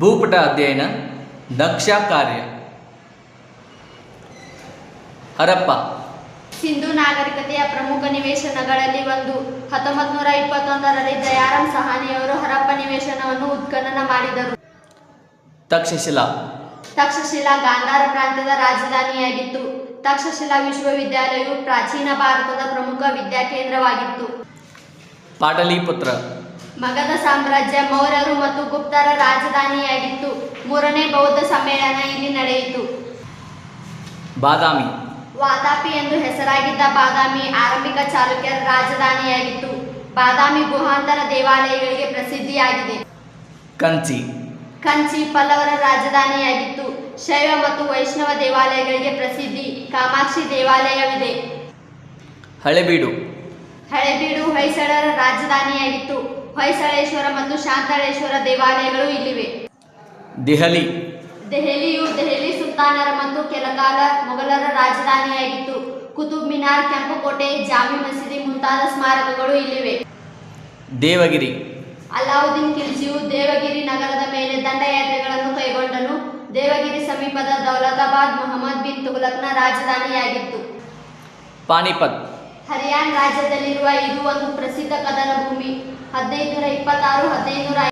ಭೂಪಟ ಅಧ್ಯಯನ ನಕ್ಷಾ ಕಾರ್ಯ. ಹರಪ್ಪ ಸಿಂಧೂ ನಾಗರಿಕತೆಯ ಪ್ರಮುಖ ನಿವೇಶನಗಳಲ್ಲಿ ಒಂದು. 1921ರಲ್ಲಿ ದಯಾರಾಮ್ ಸಹಾನಿಯವರು ಹರಪ್ಪ ನಿವೇಶನವನ್ನು ಉತ್ಖನನ ಮಾಡಿದರು. ತಕ್ಷಶಿಲಾ ತಕ್ಷಶಿಲಾ ಗಾಂಧಾರ ಪ್ರಾಂತ್ಯದ ರಾಜಧಾನಿಯಾಗಿತ್ತು. ತಕ್ಷಶಿಲಾ ವಿಶ್ವವಿದ್ಯಾಲಯವು ಪ್ರಾಚೀನ ಭಾರತದ ಪ್ರಮುಖ ವಿದ್ಯಾಕೇಂದ್ರವಾಗಿತ್ತು. ಪಾಟಲಿಪುತ್ರ ಮಗಧ ಸಾಮ್ರಾಜ್ಯ, ಮೌರ್ಯರು ಮತ್ತು ಗುಪ್ತರ ರಾಜಧಾನಿಯಾಗಿತ್ತು. 3ನೇ ಬೌದ್ಧ ಸಮ್ಮೇಳನ ಇಲ್ಲಿ ನಡೆಯಿತು. ಬಾದಾಮಿ ವಾತಾಪಿ ಎಂದು ಹೆಸರಾಗಿದ್ದ ಬಾದಾಮಿ ಆರಂಭಿಕ ಚಾಲುಕ್ಯರ ರಾಜಧಾನಿಯಾಗಿತ್ತು. ಬಾದಾಮಿ ಗುಹಾಂತರ ದೇವಾಲಯಗಳಿಗೆ ಪ್ರಸಿದ್ಧಿಯಾಗಿದೆ. ಕಂಚಿ ಕಂಚಿ ಪಲ್ಲವರ ರಾಜಧಾನಿಯಾಗಿತ್ತು. ಶೈವ ಮತ್ತು ವೈಷ್ಣವ ದೇವಾಲಯಗಳಿಗೆ ಪ್ರಸಿದ್ಧಿ. ಕಾಮಾಕ್ಷಿ ದೇವಾಲಯವಿದೆ. ಹಳೆಬೀಡು ಹಳೆಬೀಡು ಹೊಯ್ಸಳರ ರಾಜಧಾನಿಯಾಗಿತ್ತು. ಹೊಯ್ಸಳೇಶ್ವರ ಮತ್ತು ಶಾಂತಳೇಶ್ವರ ದೇವಾಲಯಗಳು ಇಲ್ಲಿವೆ. ದೆಹಲಿ ದೆಹಲಿಯು ದೆಹಲಿ ಸುಲ್ತಾನರ ಮತ್ತು ಕೆಲಕಾಲ ಮೊಘಲರ ರಾಜಧಾನಿಯಾಗಿತ್ತು. ಕುತುಬ್ ಮಿನಾರ್, ಕೆಂಪು ಕೋಟೆ, ಜಾಮಿ ಮಸೀದಿ ಮುಂತಾದ ಸ್ಮಾರಕಗಳು ಇಲ್ಲಿವೆ. ದೇವಗಿರಿ ಅಲಾವುದ್ದೀನ್ ಖಿಲ್ಜಿಯು ದೇವಗಿರಿ ನಗರದ ಮೇಲೆ ದಂಡಯಾತ್ರೆಗಳನ್ನು ಕೈಗೊಂಡನು. ದೇವಗಿರಿ ಸಮೀಪದ ದೌಲತಾಬಾದ್ ಮೊಹಮ್ಮದ್ ಬಿನ್ ತುಘಲಕ್ನ ರಾಜಧಾನಿಯಾಗಿತ್ತು. ಪಾನಿಪತ್ ಹರಿಯಾಣ ರಾಜ್ಯದಲ್ಲಿರುವ ಇದು ಒಂದು ಪ್ರಸಿದ್ಧ ಕದನ ಭೂಮಿ. 1526-15